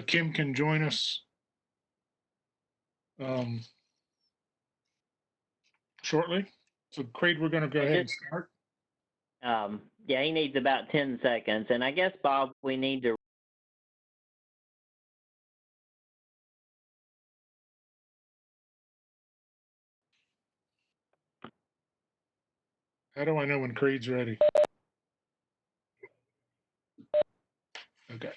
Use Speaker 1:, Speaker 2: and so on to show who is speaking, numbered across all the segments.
Speaker 1: Kim can join us shortly. So, Creed, we're going to go ahead and start.
Speaker 2: Yeah, he needs about 10 seconds. And I guess, Bob, we need to.
Speaker 1: How do I know when Creed's ready? Okay.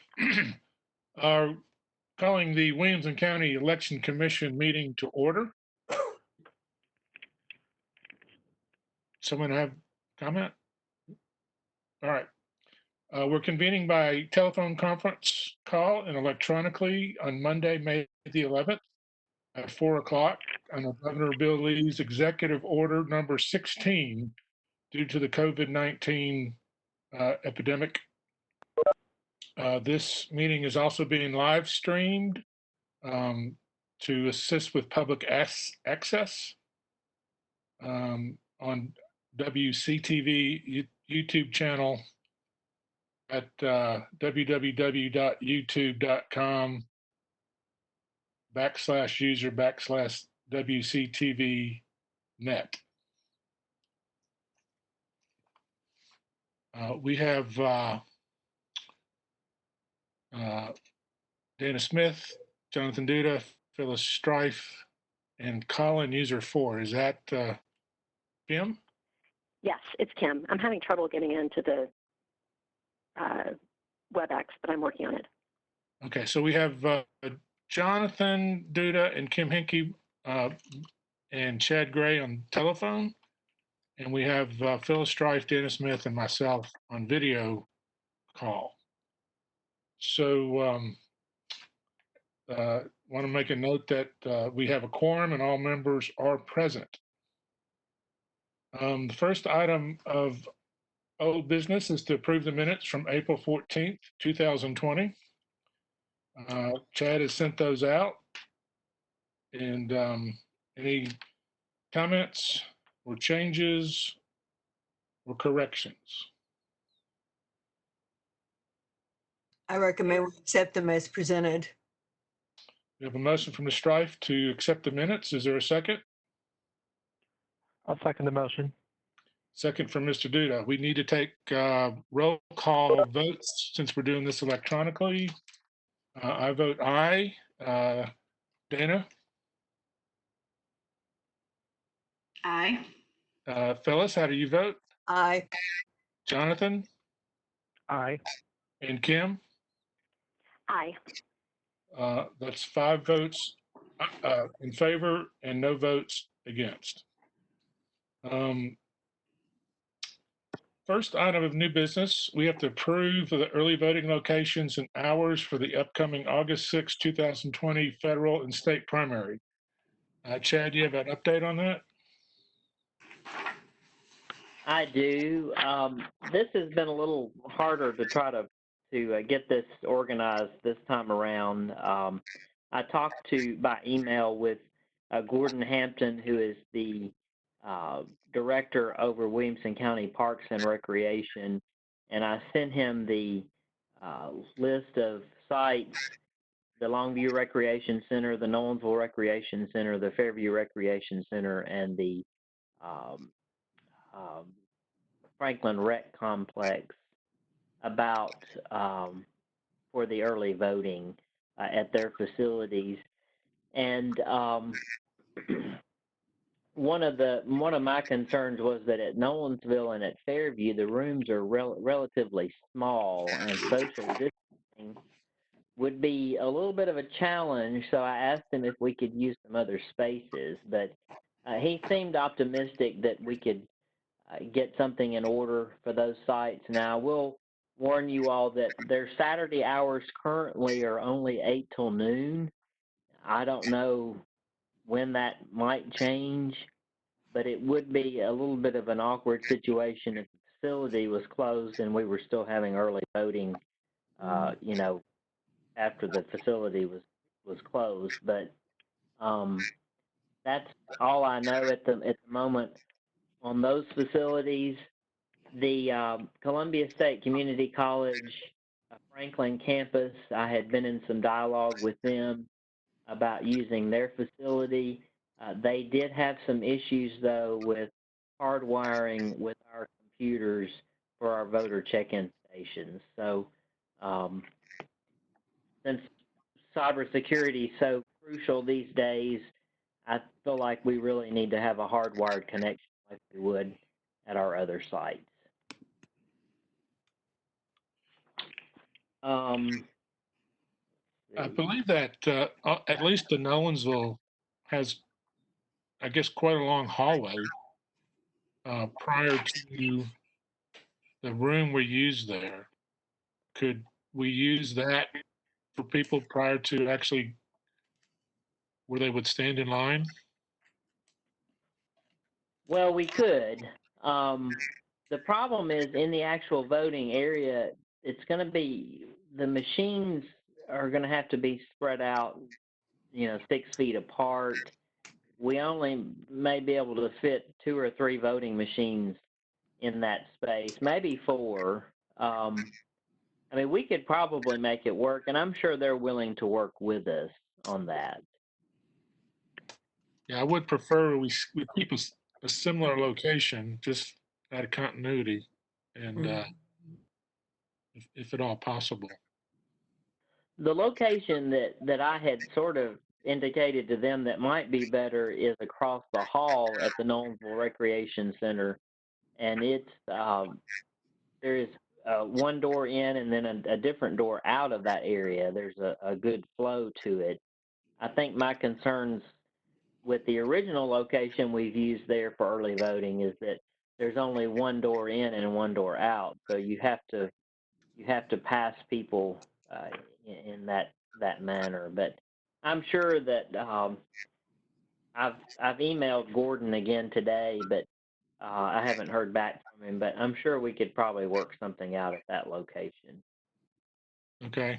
Speaker 1: Calling the Williamson County Election Commission meeting to order. Someone have comment? All right. We're convening by telephone conference call and electronically on Monday, May the 11th at 4 o'clock on Governor Bill Lee's executive order number 16 due to the COVID-19 epidemic. This meeting is also being live streamed to assist with public access on WCTV YouTube channel at www.youtube.com/user/WCTV net. We have Dana Smith, Jonathan Duda, Phyllis Strife, and Colin user 4. Is that Kim?
Speaker 3: Yes, it's Kim. I'm having trouble getting into the WebEx, but I'm working on it.
Speaker 1: Okay, so we have Jonathan Duda and Kim Hinke and Chad Gray on telephone. And we have Phyllis Strife, Dana Smith, and myself on video call. So want to make a note that we have a quorum and all members are present. The first item of old business is to approve the minutes from April 14th, 2020. Chad has sent those out. And any comments or changes or corrections?
Speaker 4: I recommend we accept them as presented.
Speaker 1: We have a motion from the Strife to accept the minutes. Is there a second?
Speaker 5: I'll second the motion.
Speaker 1: Second from Mr. Duda. We need to take roll call votes since we're doing this electronically. I vote aye. Dana?
Speaker 6: Aye.
Speaker 1: Phyllis, how do you vote?
Speaker 4: Aye.
Speaker 1: Jonathan?
Speaker 5: Aye.
Speaker 1: And Kim?
Speaker 3: Aye.
Speaker 1: That's 5 votes in favor and no votes against. First item of new business, we have to approve the early voting locations and hours for the upcoming August 6, 2020 federal and state primary. Chad, do you have an update on that?
Speaker 2: I do. This has been a little harder to try to get this organized this time around. I talked by email with Gordon Hampton, who is the director over Williamson County Parks and Recreation, and I sent him the list of sites: the Longview Recreation Center, the Nolensville Recreation Center, the Fairview Recreation Center, and the Franklin Rec Complex about for the early voting at their facilities. And one of my concerns was that at Nolensville and at Fairview, the rooms are relatively small, and social distancing would be a little bit of a challenge. So I asked him if we could use some other spaces, but he seemed optimistic that we could get something in order for those sites. Now, I will warn you all that their Saturday hours currently are only 8 till noon. I don't know when that might change, but it would be a little bit of an awkward situation if the facility was closed and we were still having early voting, you know, after the facility was closed. But that's all I know at the moment on those facilities. The Columbia State Community College Franklin campus. I had been in some dialogue with them about using their facility. They did have some issues, though, with hardwiring with our computers for our voter check-in stations. So, since cybersecurity is so crucial these days, I feel like we really need to have a hardwired connection like we would at our other sites.
Speaker 1: I believe that at least the Nolensville has, I guess, quite a long hallway prior to the room we use there. Could we use that for people prior to actually where they would stand in line?
Speaker 2: Well, we could. The problem is in the actual voting area, it's going to be, the machines are going to have to be spread out, 6 feet apart. We only may be able to fit 2 or 3 voting machines in that space, maybe 4. I mean, we could probably make it work, and I'm sure they're willing to work with us on that.
Speaker 1: Yeah, I would prefer we keep a similar location, just out of continuity, and if at all possible.
Speaker 2: The location that I had sort of indicated to them that might be better is across the hall at the Nolensville Recreation Center, and it's there is one door in and then a different door out of that area. There's a good flow to it. I think my concerns with the original location we've used there for early voting is that there's only one door in and one door out, so you have to pass people in that manner. But I'm sure that I've emailed Gordon again today, but I haven't heard back from him. But I'm sure we could probably work something out at that location.
Speaker 1: Okay.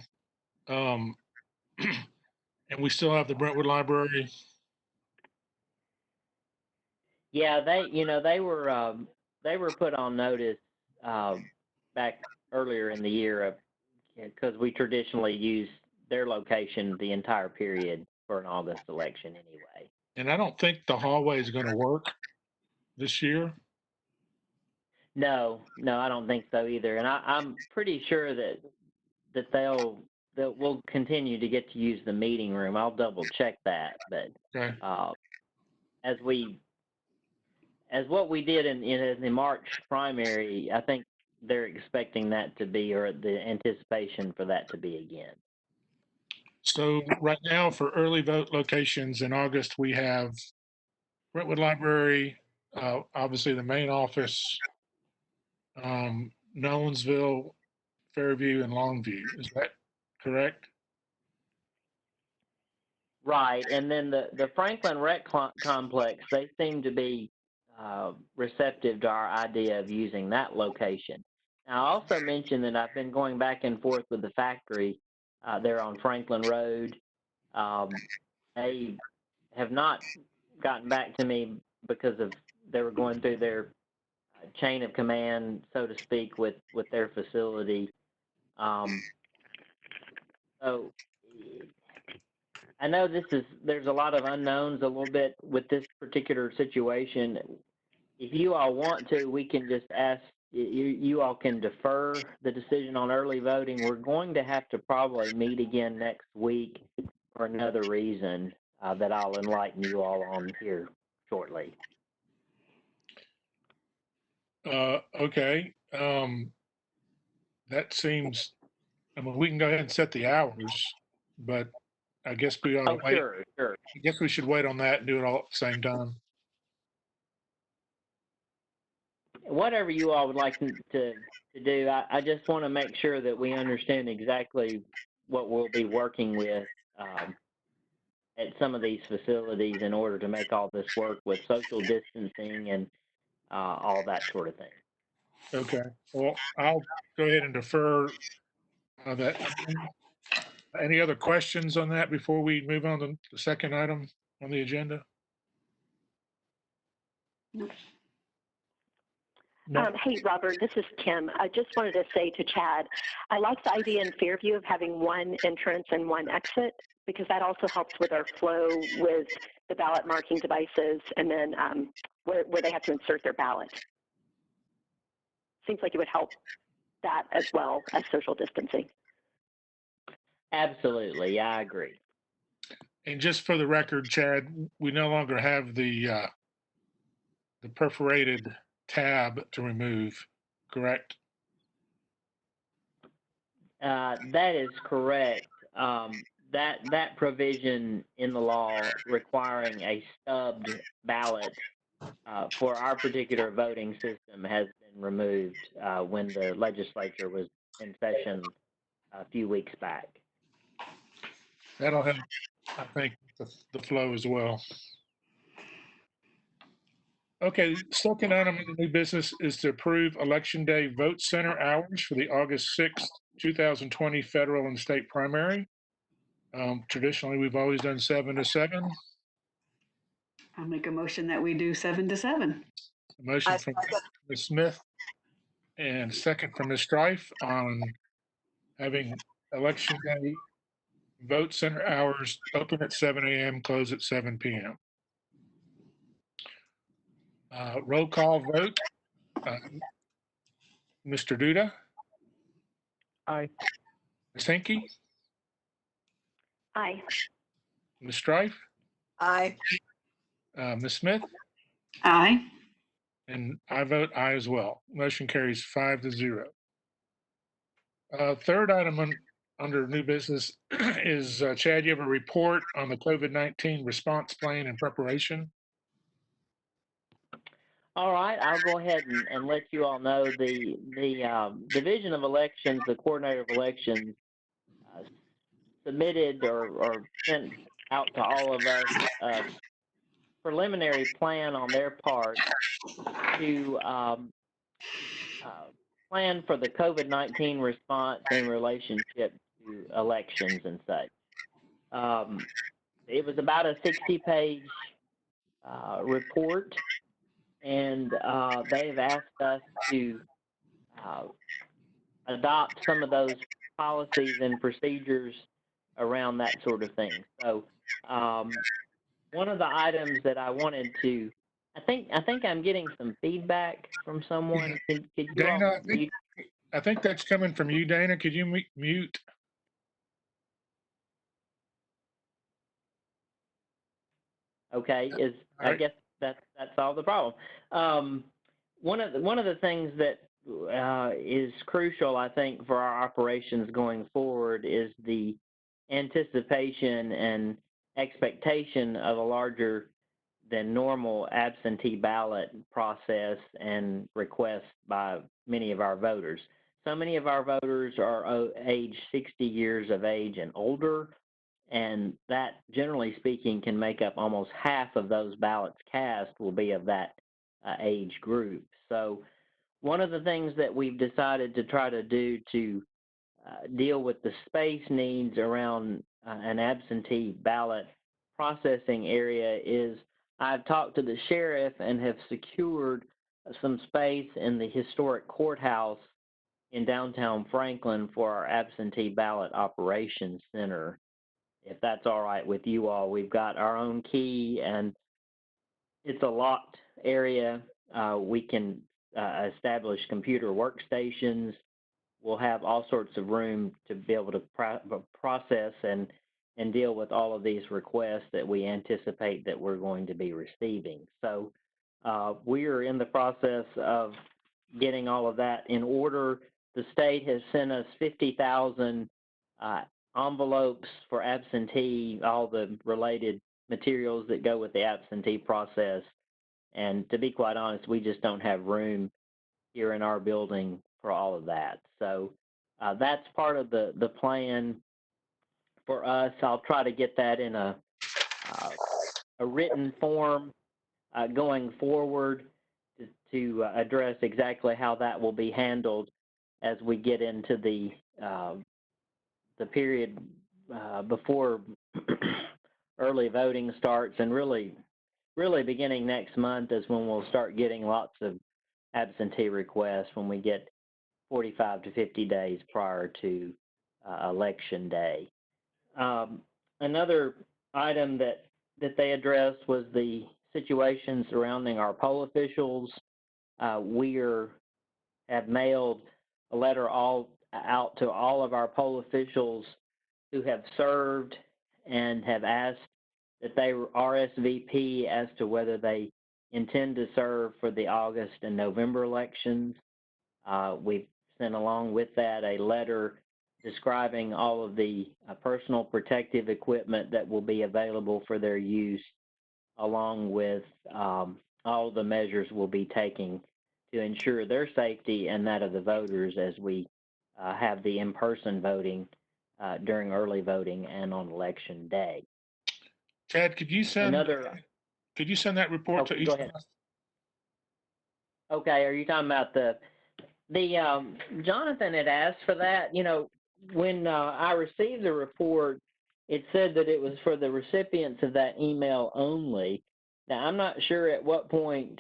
Speaker 1: And we still have the Brentwood Library.
Speaker 2: Yeah, they were put on notice back earlier in the year because we traditionally use their location the entire period for an August election anyway.
Speaker 1: And I don't think the hallway is going to work this year.
Speaker 2: No, I don't think so either. And I'm pretty sure that we'll continue to get to use the meeting room. I'll double check that, but
Speaker 1: Okay.
Speaker 2: As what we did in the March primary, I think they're expecting that to be, or the anticipation for that to be again.
Speaker 1: So right now for early vote locations in August, we have Brentwood Library, obviously the main office, Nolensville, Fairview, and Longview. Is that correct?
Speaker 2: Right, and then the Franklin Rec Complex, they seem to be receptive to our idea of using that location. Now, I also mentioned that I've been going back and forth with the factory there on Franklin Road. They have not gotten back to me because they were going through their chain of command, so to speak, with their facility. So I know there's a lot of unknowns a little bit with this particular situation. If you all want to, we can just ask, you all can defer the decision on early voting. We're going to have to probably meet again next week for another reason that I'll enlighten you all on here shortly.
Speaker 1: Okay. That seems, I mean, we can go ahead and set the hours, but I guess we ought to wait.
Speaker 2: Sure.
Speaker 1: I guess we should wait on that and do it all at the same time.
Speaker 2: Whatever you all would like to do, I just want to make sure that we understand exactly what we'll be working with at some of these facilities in order to make all this work with social distancing and all that sort of thing.
Speaker 1: Okay. Well, I'll go ahead and defer that. Any other questions on that before we move on to the second item on the agenda?
Speaker 6: Nope.
Speaker 5: No.
Speaker 3: Hey, Robert, this is Kim. I just wanted to say to Chad, I like the idea in Fairview of having one entrance and one exit because that also helps with our flow with the ballot marking devices and then where they have to insert their ballot. Seems like it would help that as well as social distancing.
Speaker 2: Absolutely, I agree.
Speaker 1: And just for the record, Chad, we no longer have the perforated tab to remove, correct?
Speaker 2: That is correct. That provision in the law requiring a stubbed ballot for our particular voting system has been removed when the legislature was in session a few weeks back.
Speaker 1: That'll help, I think, the flow as well. Okay, second item of the new business is to approve Election Day vote center hours for the August 6th, 2020 federal and state primary. Traditionally, we've always done 7 to 7.
Speaker 6: I'll make a motion that we do 7 to 7.
Speaker 1: A motion
Speaker 4: I
Speaker 1: from
Speaker 4: second.
Speaker 1: Ms. Smith and second from Ms. Strife on having Election Day vote center hours open at 7 a.m., close at 7 p.m. Roll call vote. Mr. Duda,
Speaker 5: Aye.
Speaker 1: Ms. Hinkie,
Speaker 3: Aye.
Speaker 1: Ms. Strife,
Speaker 4: Aye.
Speaker 1: Ms. Smith,
Speaker 6: Aye.
Speaker 1: and I vote aye as well. Motion carries 5-0. Third item under new business is, Chad, you have a report on the COVID-19 response plan and preparation.
Speaker 2: All right, I'll go ahead and let you all know the Division of Elections, the Coordinator of Elections, submitted or sent out to all of us a preliminary plan on their part to plan for the COVID-19 response in relationship to elections and such. It was about a 60-page report, and they've asked us to adopt some of those policies and procedures around that sort of thing. So one of the items that I wanted to, I think I'm getting some feedback from someone. Could you
Speaker 1: Dana,
Speaker 2: all
Speaker 1: I think that's coming from you, Dana. Could you mute?
Speaker 2: Okay,
Speaker 1: All right.
Speaker 2: I guess that solved the problem. One of the things that is crucial, I think, for our operations going forward is the anticipation and expectation of a larger than normal absentee ballot process and request by many of our voters. So many of our voters are age 60 years of age and older, and that, generally speaking, can make up almost half of those ballots cast will be of that age group. So one of the things that we've decided to try to do to deal with the space needs around an absentee ballot processing area is I've talked to the sheriff and have secured some space in the historic courthouse in downtown Franklin for our absentee ballot operations center. If that's all right with you all, we've got our own key and it's a locked area. We can establish computer workstations. We'll have all sorts of room to be able to process and deal with all of these requests that we anticipate that we're going to be receiving. So we are in the process of getting all of that in order. The state has sent us 50,000 envelopes for absentee, all the related materials that go with the absentee process. And to be quite honest, we just don't have room here in our building for all of that. So that's part of the plan for us. I'll try to get that in a written form going forward to address exactly how that will be handled as we get into the period before early voting starts, and really beginning next month is when we'll start getting lots of absentee requests when we get 45 to 50 days prior to election day. Another item that they addressed was the situation surrounding our poll officials. Have mailed a letter out to all of our poll officials who have served and have asked that they RSVP as to whether they intend to serve for the August and November elections. We've sent along with that a letter describing all of the personal protective equipment that will be available for their use, along with all the measures we'll be taking to ensure their safety and that of the voters as we have the in-person voting during early voting and on election day.
Speaker 1: Chad, could you send that report to each
Speaker 2: go
Speaker 1: of
Speaker 2: ahead.
Speaker 1: us?
Speaker 2: Okay, are you talking about the Jonathan had asked for that? You know, when I received the report, it said that it was for the recipients of that email only. Now, I'm not sure at what point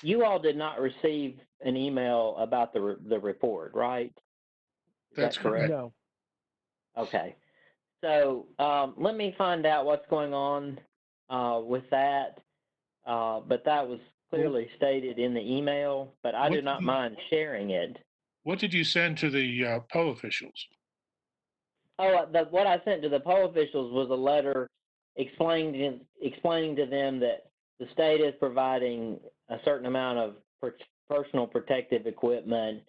Speaker 2: you all did not receive an email about the report, right? Is
Speaker 1: That's
Speaker 2: that correct?
Speaker 5: No.
Speaker 2: Okay. So let me find out what's going on with that. But that was clearly stated in the email, but I do not mind sharing it.
Speaker 1: What did you send to the poll officials?
Speaker 2: Oh, what I sent to the poll officials was a letter explaining to them that the state is providing a certain amount of personal protective equipment,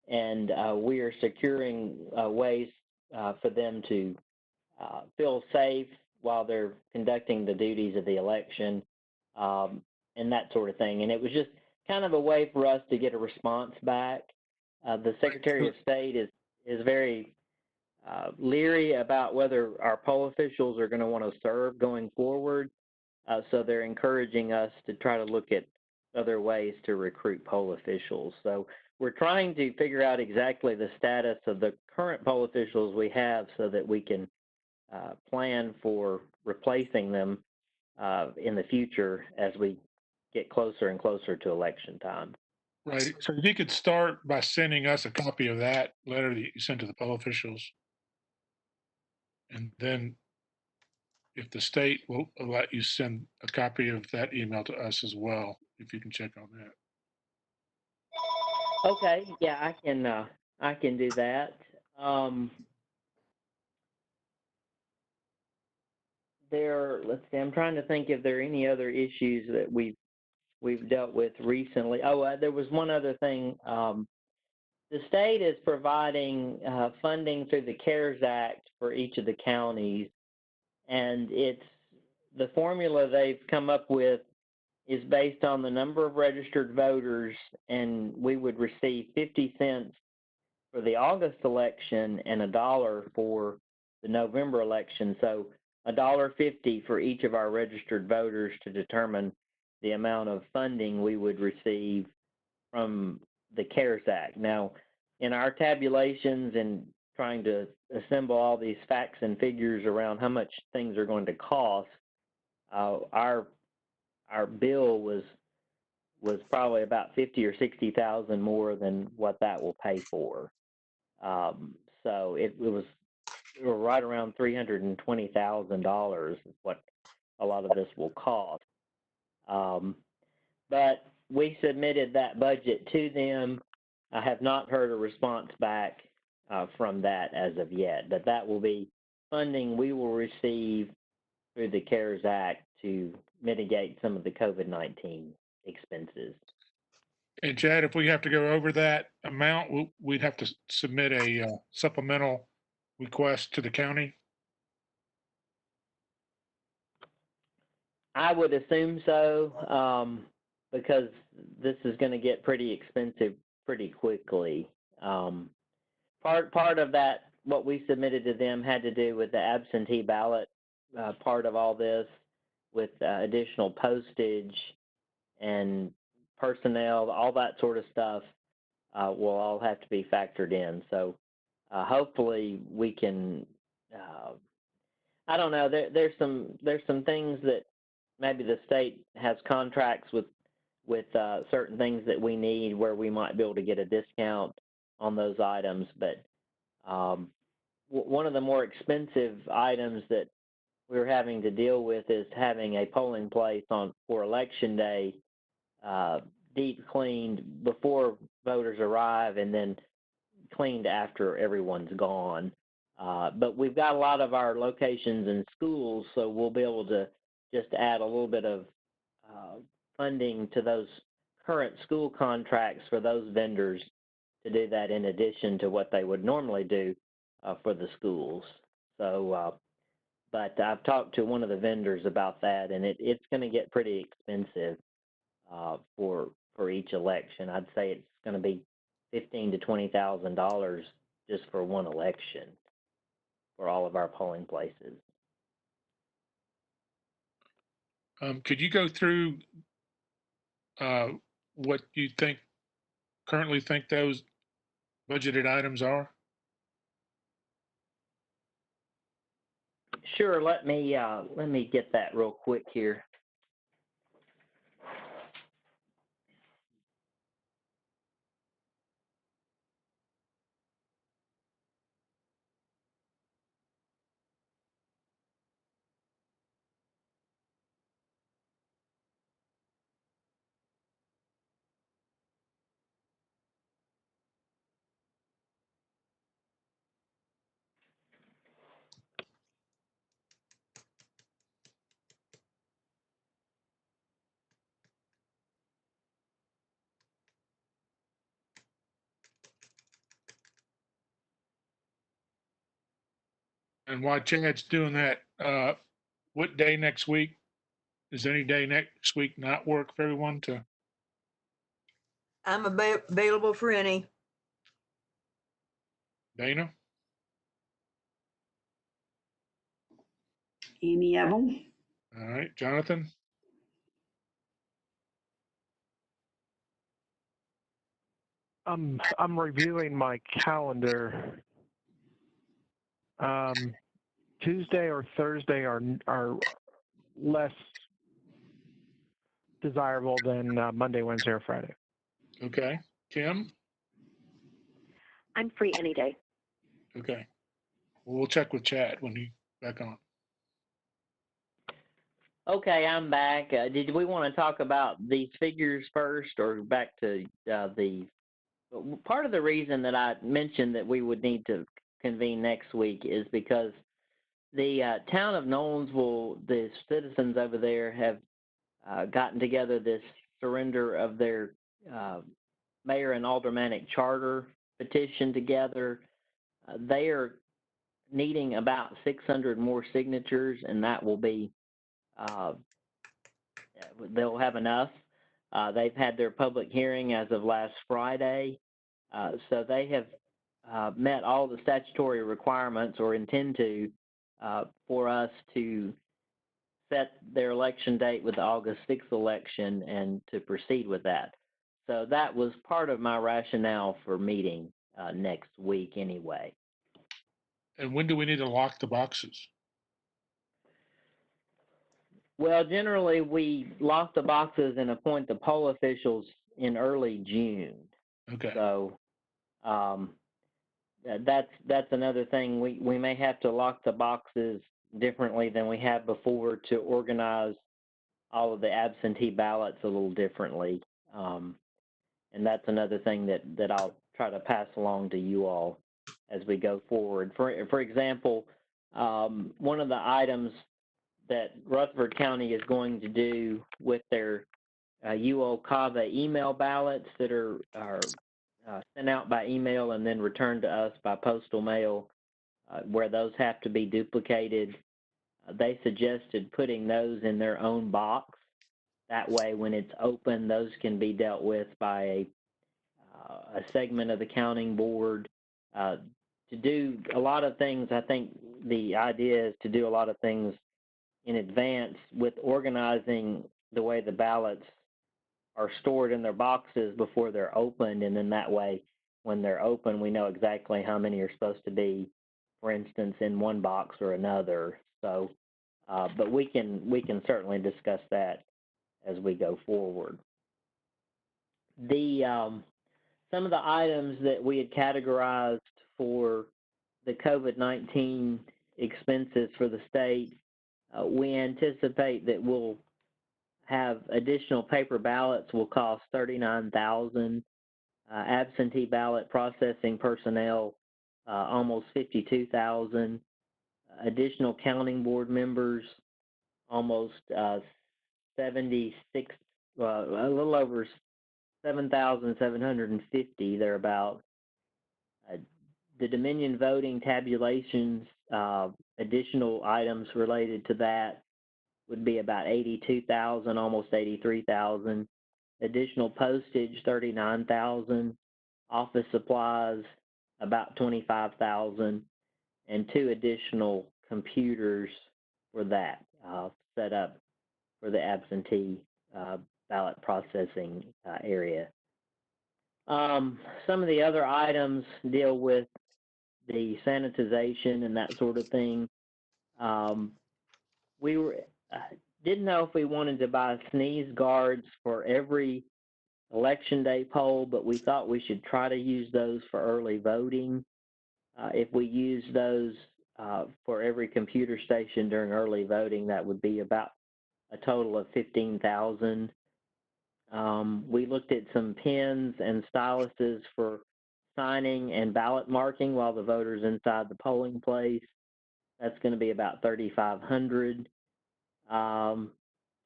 Speaker 2: and we are securing ways for them to feel safe while they're conducting the duties of the election, and that sort of thing. And it was just kind of a way for us to get a response back. The Secretary of State is very leery about whether our poll officials are going to want to serve going forward. So they're encouraging us to try to look at other ways to recruit poll officials. So we're trying to figure out exactly the status of the current poll officials we have so that we can plan for replacing them in the future as we get closer and closer to election time.
Speaker 1: Right. So if you could start by sending us a copy of that letter that you sent to the poll officials. And then if the state will let you send a copy of that email to us as well, if you can check on that.
Speaker 2: Okay, yeah, I can do that. Let's see, I'm trying to think if there are any other issues that we've dealt with recently. Oh, there was one other thing. The state is providing funding through the CARES Act for each of the counties, and it's the formula they've come up with is based on the number of registered voters, and we would receive 50 cents for the August election and $1 for the November election. So $1.50 for each of our registered voters to determine the amount of funding we would receive from the CARES Act. Now, in our tabulations and trying to assemble all these facts and figures around how much things are going to cost, our bill was probably about 50 or 60,000 more than what that will pay for. So it was right around $320,000 is what a lot of this will cost. But we submitted that budget to them. I have not heard a response back from that as of yet, but that will be funding we will receive through the CARES Act to mitigate some of the COVID-19 expenses.
Speaker 1: And Chad, if we have to go over that amount, we'd have to submit a supplemental request to the county.
Speaker 2: I would assume so, because this is going to get pretty expensive pretty quickly. Part of that, what we submitted to them, had to do with the absentee ballot part of all this, with additional postage and personnel, all that sort of stuff will all have to be factored in. So hopefully we can. I don't know. There's some things that maybe the state has contracts with with certain things that we need where we might be able to get a discount on those items. But one of the more expensive items that we're having to deal with is having a polling place for Election Day deep cleaned before voters arrive and then cleaned after everyone's gone. But we've got a lot of our locations in schools, so we'll be able to just add a little bit of funding to those current school contracts for those vendors to do that in addition to what they would normally do for the schools. So, but I've talked to one of the vendors about that, and it's going to get pretty expensive for each election. I'd say it's going to be $15,000 to $20,000 just for one election for all of our polling places.
Speaker 1: Could you go through what you currently think those budgeted items are?
Speaker 2: Sure. Let me get that real quick here.
Speaker 1: And while Chad's doing that, what day next week? Is any day next week not work for everyone to?
Speaker 4: I'm available for any.
Speaker 1: Dana?
Speaker 6: Any of them?
Speaker 1: All right, Jonathan?
Speaker 5: I'm reviewing my calendar. Tuesday or Thursday are less desirable than Monday, Wednesday, or Friday.
Speaker 1: Okay. Kim?
Speaker 3: I'm free any day.
Speaker 1: Okay. Well, we'll check with Chad when he's back on.
Speaker 2: Okay, I'm back. Did we want to talk about these figures first, or back to the part of the reason that I mentioned that we would need to convene next week is because the town of Nolensville, the citizens over there have gotten together this surrender of their mayor and aldermanic charter petition together. They are needing about 600 more signatures, and that will be, they'll have enough. They've had their public hearing as of last Friday, so they have met all the statutory requirements or intend to for us to set their election date with the August 6th election and to proceed with that. So that was part of my rationale for meeting next week anyway.
Speaker 1: And when do we need to lock the boxes?
Speaker 2: Well, generally we lock the boxes and appoint the poll officials in early June.
Speaker 1: Okay.
Speaker 2: So that's another thing. We may have to lock the boxes differently than we have before to organize all of the absentee ballots a little differently. And that's another thing that I'll try to pass along to you all as we go forward. For example, one of the items that Rutherford County is going to do with their UO CAVA email ballots that are sent out by email and then returned to us by postal mail, where those have to be duplicated. They suggested putting those in their own box. That way, when it's open, those can be dealt with by a segment of the counting board. To do a lot of things, I think the idea is to do a lot of things in advance with organizing the way the ballots are stored in their boxes before they're opened, and then that way, when they're open, we know exactly how many are supposed to be, for instance, in one box or another. So, but we can certainly discuss that as we go forward. The some of the items that we had categorized for the COVID-19 expenses for the state, we anticipate that we'll have additional paper ballots will cost $39,000. Absentee ballot processing personnel, almost $52,000. Additional counting board members, almost 76, a little over 7,750 thereabout. The Dominion voting tabulations, additional items related to that would be about 82,000, almost 83,000. Additional postage, 39,000. Office supplies, about 25,000, and 2 additional computers for that set up for the absentee ballot processing area. Some of the other items deal with the sanitization and that sort of thing. We didn't know if we wanted to buy sneeze guards for every election day poll, but we thought we should try to use those for early voting. If we use those for every computer station during early voting, that would be about a total of 15,000. We looked at some pens and styluses for signing and ballot marking while the voter's inside the polling place. That's going to be about 3,500.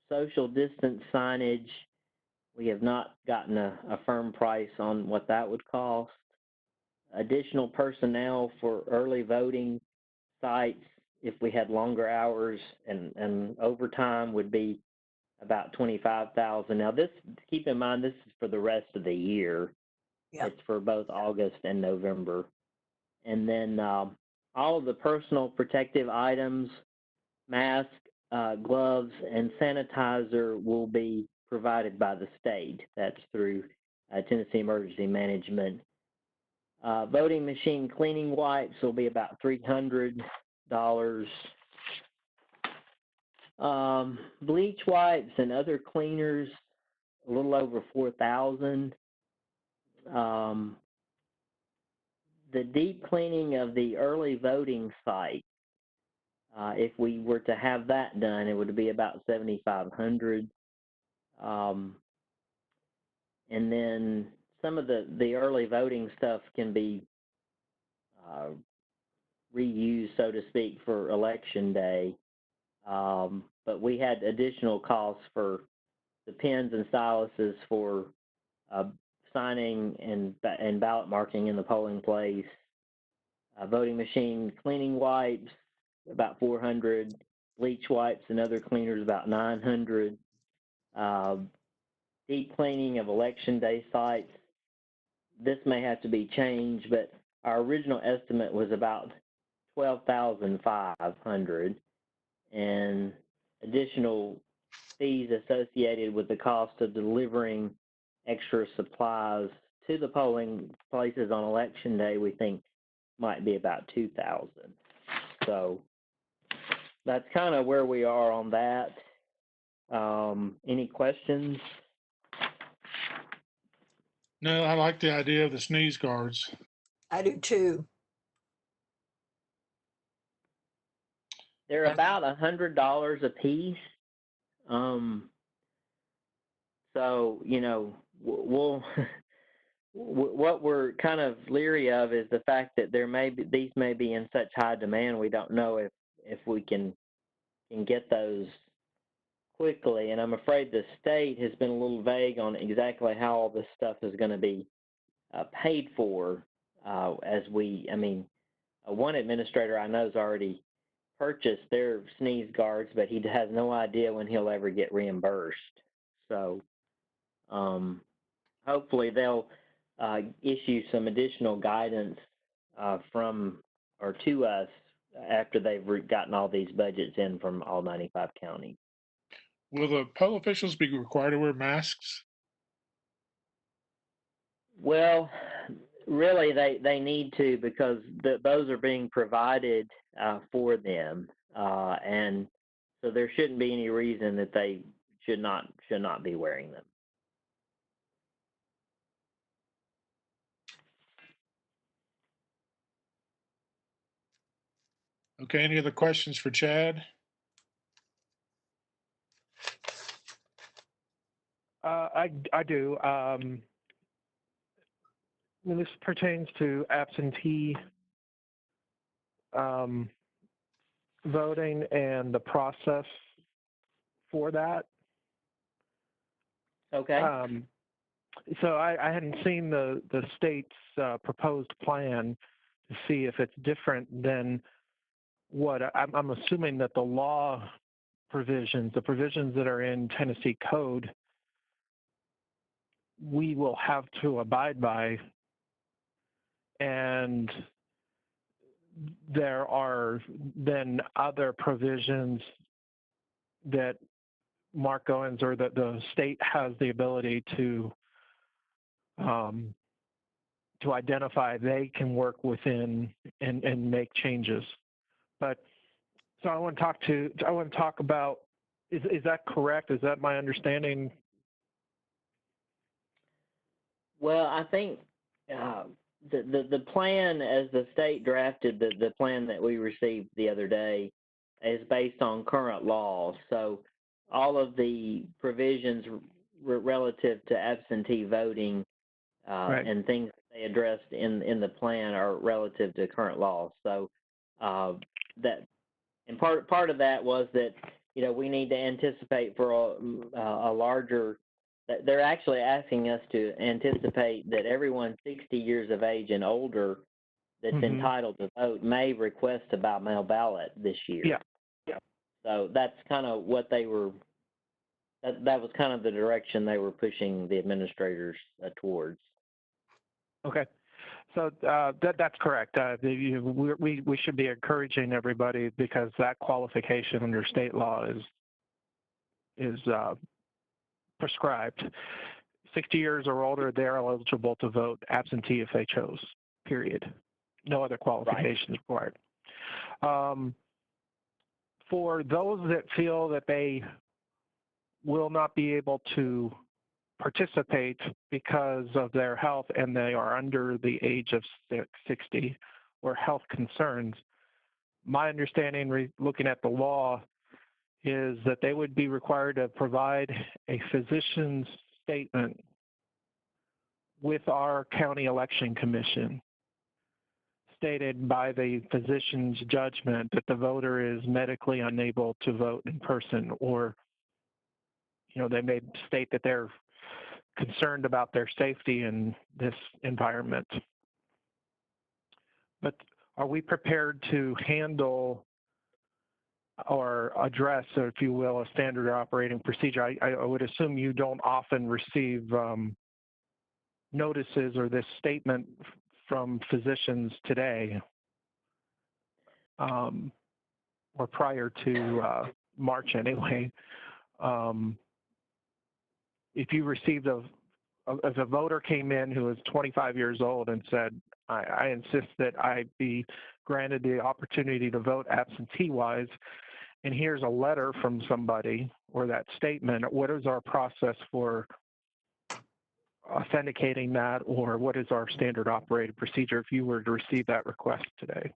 Speaker 2: Social distance signage, we have not gotten a firm price on what that would cost. Additional personnel for early voting sites, if we had longer hours and overtime, would be about 25,000. Now this, keep in mind, this is for the rest of the year.
Speaker 4: Yeah.
Speaker 2: It's for both August and November. And then all of the personal protective items, mask, gloves, and sanitizer will be provided by the state. That's through Tennessee Emergency Management. Voting machine cleaning wipes will be about $300. Bleach wipes and other cleaners, a little over $4,000. The deep cleaning of the early voting site, if we were to have that done, it would be about $7,500. And then some of the early voting stuff can be reused, so to speak, for election day. But we had additional costs for the pens and styluses for signing and ballot marking in the polling place. Voting machine cleaning wipes, about 400. Bleach wipes and other cleaners, about 900. Deep cleaning of election day sites. This may have to be changed, but our original estimate was about 12,500, and additional fees associated with the cost of delivering extra supplies to the polling places on election day, we think might be about 2,000. So that's kind of where we are on that. Any questions?
Speaker 1: No, I like the idea of the sneeze guards.
Speaker 4: I do too.
Speaker 2: They're about $100 a piece. So, you know, we'll what we're kind of leery of is the fact that these may be in such high demand. We don't know if we can get those quickly, and I'm afraid the state has been a little vague on exactly how all this stuff is going to be paid for. One administrator I know has already purchased their sneeze guards, but he has no idea when he'll ever get reimbursed. So hopefully they'll issue some additional guidance from or to us after they've gotten all these budgets in from all 95 counties.
Speaker 1: Will the poll officials be required to wear masks?
Speaker 2: Well, really, they need to, because those are being provided for them, and so there shouldn't be any reason that they should not be wearing them.
Speaker 1: Okay, any other questions for Chad?
Speaker 5: I do. This pertains to absentee voting and the process for that.
Speaker 2: Okay.
Speaker 5: So I hadn't seen the state's proposed plan to see if it's different than what I'm assuming that the law provisions, the provisions that are in Tennessee code, we will have to abide by. And there are then other provisions that Mark Owens or that the state has the ability to identify they can work within and make changes. But so I want to talk about, is that correct? Is that my understanding?
Speaker 2: Well, I think the plan as the state drafted the plan that we received the other day is based on current laws. So all of the provisions relative to absentee voting
Speaker 5: Right.
Speaker 2: and things that they addressed in the plan are relative to current laws. So that and part of that was that we need to anticipate for a larger. They're actually asking us to anticipate that everyone 60 years of age and older that's
Speaker 5: Mhm.
Speaker 2: entitled to vote may request a by mail ballot this year.
Speaker 5: Yeah.
Speaker 2: So that's kind of what they were. That was kind of the direction they were pushing the administrators towards.
Speaker 5: Okay. So that's correct. We should be encouraging everybody because that qualification under state law is prescribed. 60 years or older, they're eligible to vote absentee if they chose. Period. No other qualifications required. For those that feel that they will not be able to participate because of their health and they are under the age of 60 or health concerns, my understanding looking at the law is that they would be required to provide a physician's statement with our county election commission stated by the physician's judgment that the voter is medically unable to vote in person, or they may state that they're concerned about their safety in this environment. But are we prepared to handle or address, if you will, a standard operating procedure? I would assume you don't often receive notices or this statement from physicians today or prior to March anyway. If you received if a voter came in who was 25 years old and said, I insist that I be granted the opportunity to vote absentee-wise, and here's a letter from somebody or that statement, what is our process for authenticating that, or what is our standard operating procedure if you were to receive that request today?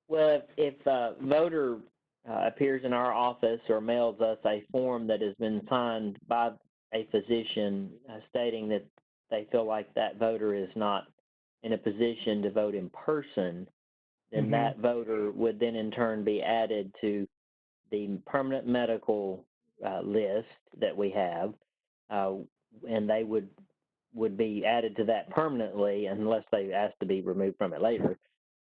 Speaker 2: Well, if a voter appears in our office or mails us a form that has been signed by a physician stating that they feel like that voter is not in a position to vote in person, then that voter would then in turn be added to the permanent medical list that we have, and they would be added to that permanently unless they ask to be removed from it later.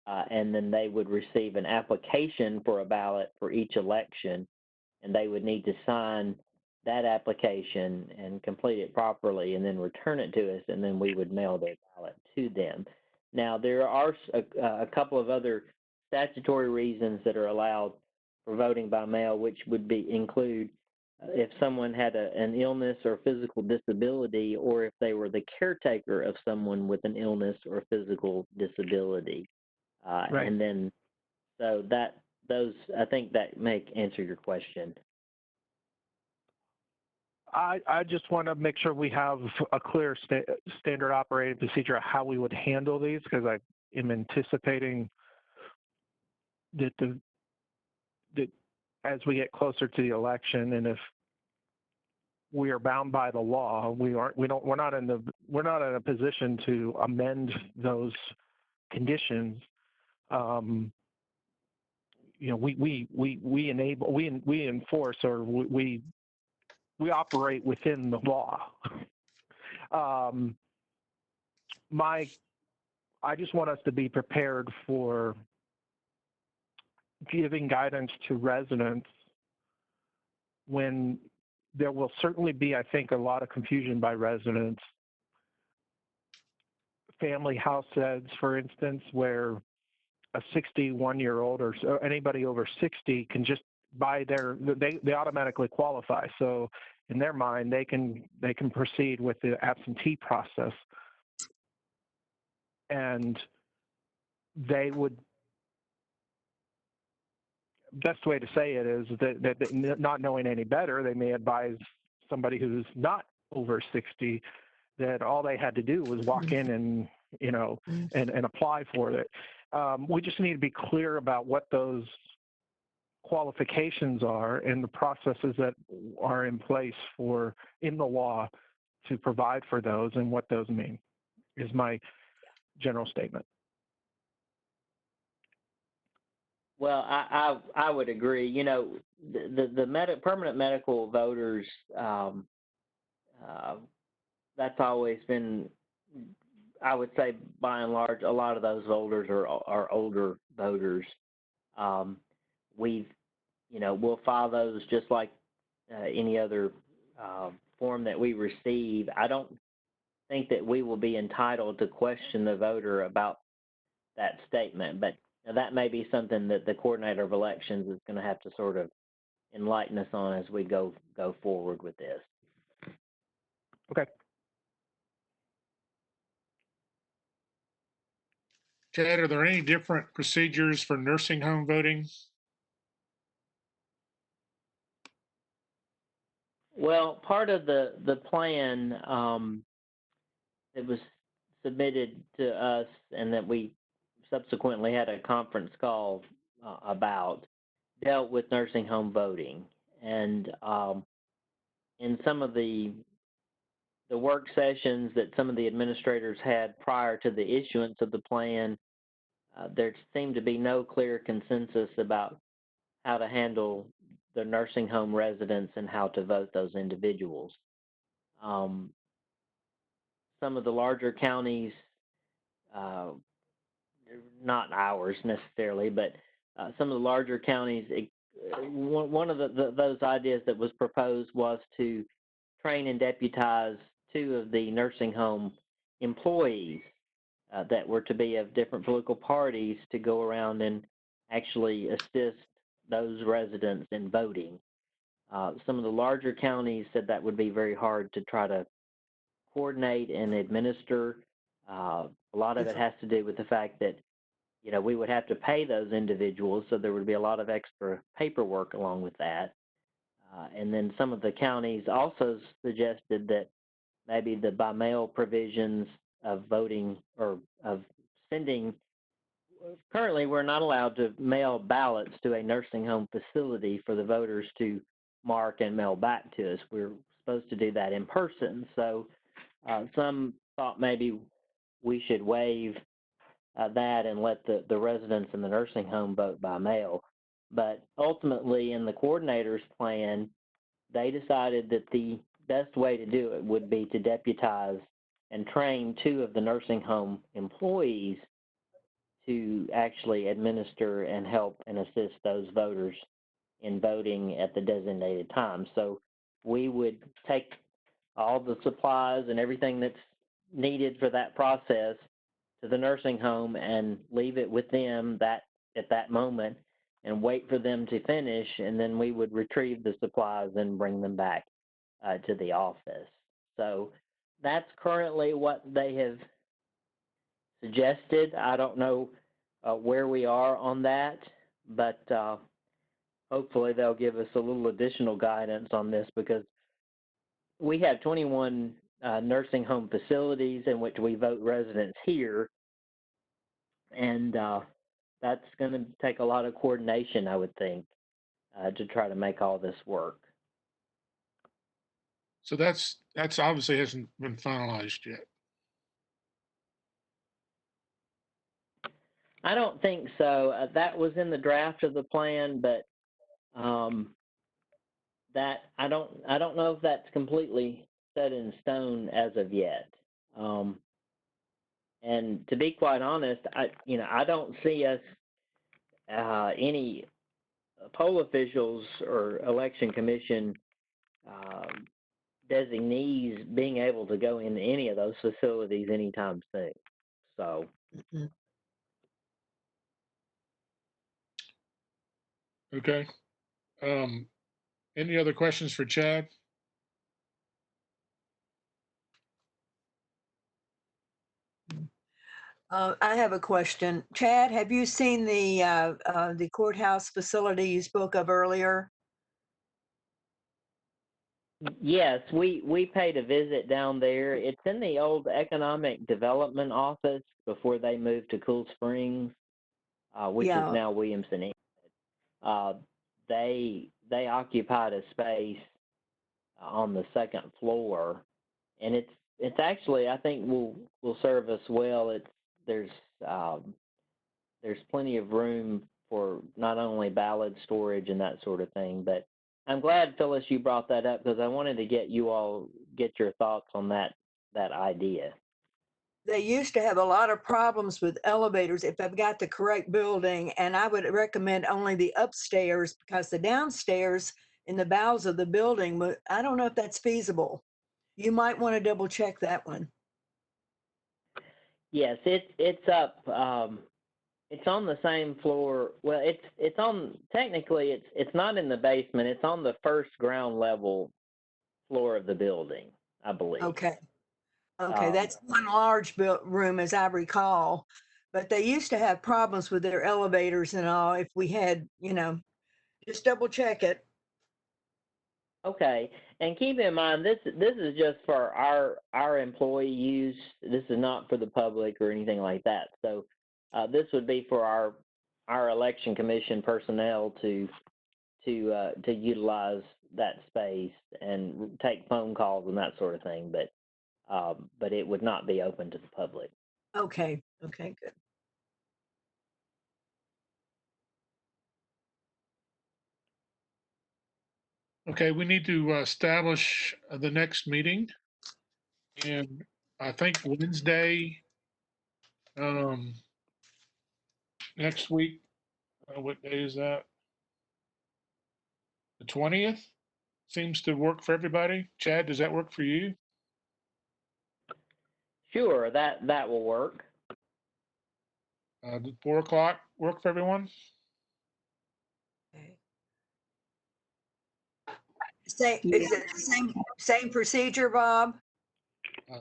Speaker 2: And then they would receive an application for a ballot for each election, and they would need to sign that application and complete it properly and then return it to us, and then we would mail their ballot to them. Now, there are a couple of other statutory reasons that are allowed for voting by mail, which would include if someone had an illness or physical disability, or if they were the caretaker of someone with an illness or physical disability.
Speaker 5: Right.
Speaker 2: And then, so I think that may answer your question.
Speaker 5: I just want to make sure we have a clear standard operating procedure of how we would handle these, because am anticipating that that as we get closer to the election, and if we are bound by the law, we're not in a position to amend those conditions. We enforce, or we operate within the law. I just want us to be prepared for giving guidance to residents when there will certainly be, I think, a lot of confusion by residents. Family house beds, for instance, where a 61-year-old or so, anybody over 60 can just buy they automatically qualify. So in their mind, they can proceed with the absentee process, and they would. Best way to say it is that not knowing any better, they may advise somebody who's not over 60 that all they had to do was walk in and and apply for it. We just need to be clear about what those qualifications are and the processes that are in place in the law to provide for those, and what those mean is my general statement.
Speaker 2: Well, I would agree. The permanent medical voters, that's always been, I would say, by and large, a lot of those voters are older voters. We'll file those just like any other form that we receive. I don't think that we will be entitled to question the voter about that statement, but that may be something that the coordinator of elections is going to have to sort of enlighten us on as we go forward with this.
Speaker 5: Okay.
Speaker 1: Ted, are there any different procedures for nursing home voting?
Speaker 2: Well, part of the plan that was submitted to us and that we subsequently had a conference call about dealt with nursing home voting. And in some of the work sessions that some of the administrators had prior to the issuance of the plan, there seemed to be no clear consensus about how to handle the nursing home residents and how to vote those individuals. Some of the larger counties, not ours necessarily, but some of the larger counties, one of those ideas that was proposed was to train and deputize 2 of the nursing home employees that were to be of different political parties to go around and actually assist those residents in voting. Some of the larger counties said that would be very hard to try to coordinate and administer. A lot of it has to do with the fact that we would have to pay those individuals, so there would be a lot of extra paperwork along with that. And then some of the counties also suggested that maybe the by mail provisions of voting or of sending. Currently, we're not allowed to mail ballots to a nursing home facility for the voters to mark and mail back to us. We're supposed to do that in person. So some thought maybe we should waive that and let the residents in the nursing home vote by mail. But ultimately, in the coordinator's plan, they decided that the best way to do it would be to deputize and train 2 of the nursing home employees to actually administer and help and assist those voters in voting at the designated time. So we would take all the supplies and everything that's needed for that process to the nursing home and leave it with them at that moment and wait for them to finish, and then we would retrieve the supplies and bring them back to the office. So that's currently what they have suggested. I don't know where we are on that, but hopefully they'll give us a little additional guidance on this, because we have 21 nursing home facilities in which we vote residents here, and that's going to take a lot of coordination, I would think, to try to make all this work.
Speaker 1: So that's obviously hasn't been finalized yet.
Speaker 2: I don't think so. That was in the draft of the plan, but that I don't know if that's completely set in stone as of yet. And to be quite honest, I don't see us any poll officials or election commission designees being able to go into any of those facilities anytime soon. So.
Speaker 4: Mhm.
Speaker 1: Okay. Any other questions for Chad?
Speaker 4: I have a question. Chad, have you seen the courthouse facility you spoke of earlier?
Speaker 2: Yes, we paid a visit down there. It's in the old economic development office before they moved to Cool Springs, which is
Speaker 4: Yeah.
Speaker 2: now Williamson. Uh, they occupied a space on the second floor, and it's actually, I think, will serve us well. There's um, there's plenty of room for not only ballot storage and that sort of thing, but I'm glad, Phyllis, you brought that up because I wanted to get your thoughts on that idea.
Speaker 4: They used to have a lot of problems with elevators if I've got the correct building, and I would recommend only the upstairs because the downstairs in the bowels of the building, I don't know if that's feasible. You might want to double check that one.
Speaker 2: Yes, it's up. It's on the same floor. Well, it's on, technically it's not in the basement. It's on the first ground level floor of the building, I believe.
Speaker 4: Okay. Okay,
Speaker 2: Um,
Speaker 4: that's one large room as I recall, but they used to have problems with their elevators and all. If we had, just double check it.
Speaker 2: Okay, and keep in mind this is just for our employee use. This is not for the public or anything like that. So this would be for our election commission personnel to utilize that space and take phone calls and that sort of thing. But it would not be open to the public.
Speaker 4: Okay, okay, good.
Speaker 1: Okay, we need to establish the next meeting. And I think Wednesday, next week, what day is that? The 20th seems to work for everybody. Chad, does that work for you?
Speaker 2: Sure, that will work.
Speaker 1: Did 4 o'clock work for everyone?
Speaker 4: Okay. Is it the same procedure, Bob?
Speaker 1: Uh,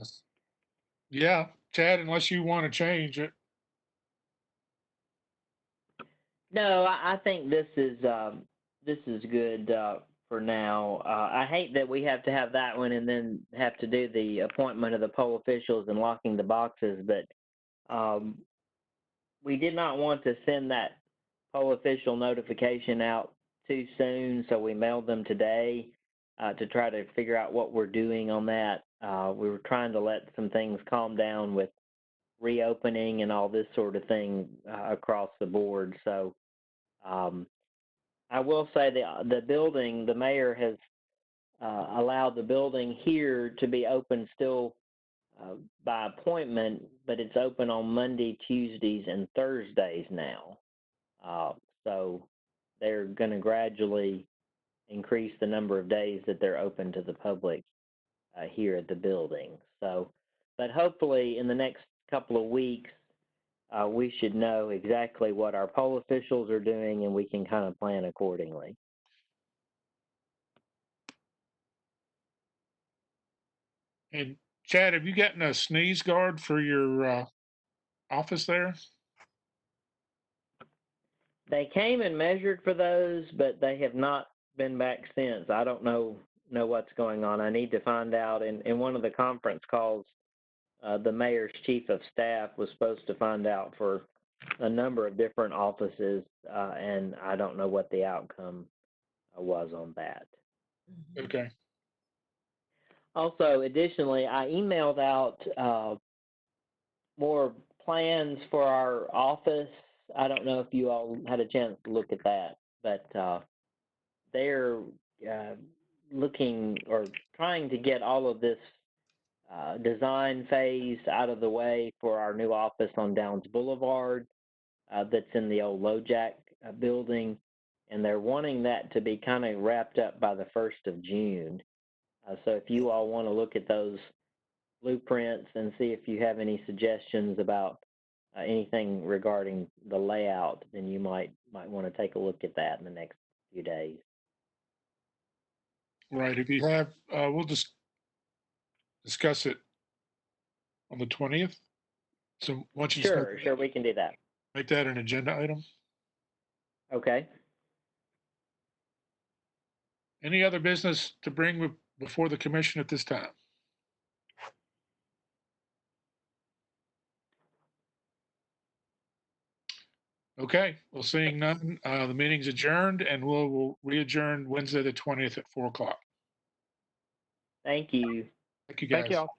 Speaker 1: yeah, Chad, unless you want to change it.
Speaker 2: No, I think this is good for now. I hate that we have to have that one and then have to do the appointment of the poll officials and locking the boxes. But we did not want to send that poll official notification out too soon, so we mailed them today to try to figure out what we're doing on that. We were trying to let some things calm down with reopening and all this sort of thing across the board. So. I will say the building, the mayor has allowed the building here to be open still by appointment, but it's open on Monday, Tuesdays, and Thursdays now. So they're going to gradually increase the number of days that they're open to the public here at the building. So, but hopefully in the next couple of weeks, we should know exactly what our poll officials are doing and we can kind of plan accordingly.
Speaker 1: And Chad, have you gotten a sneeze guard for your office there?
Speaker 2: They came and measured for those, but they have not been back since. I don't know what's going on. I need to find out. In one of the conference calls, the mayor's chief of staff was supposed to find out for a number of different offices, and I don't know what the outcome was on that.
Speaker 1: Okay.
Speaker 2: Also, additionally, I emailed out more plans for our office. I don't know if you all had a chance to look at that, but they're looking or trying to get all of this design phase out of the way for our new office on Downs Boulevard that's in the old LoJack building, and they're wanting that to be kind of wrapped up by the 1st of June. So if you all want to look at those blueprints and see if you have any suggestions about anything regarding the layout, then you might want to take a look at that in the next few days.
Speaker 1: Right. If you have, we'll just discuss it on the 20th. So once you
Speaker 2: Sure, we can do that.
Speaker 1: make that an agenda item.
Speaker 2: Okay.
Speaker 1: Any other business to bring before the commission at this time? Okay, well, seeing none, the meeting's adjourned, and we'll re-adjourn Wednesday, the 20th at 4 o'clock.
Speaker 2: Thank you.
Speaker 1: Thank you, guys.
Speaker 5: Thank you all.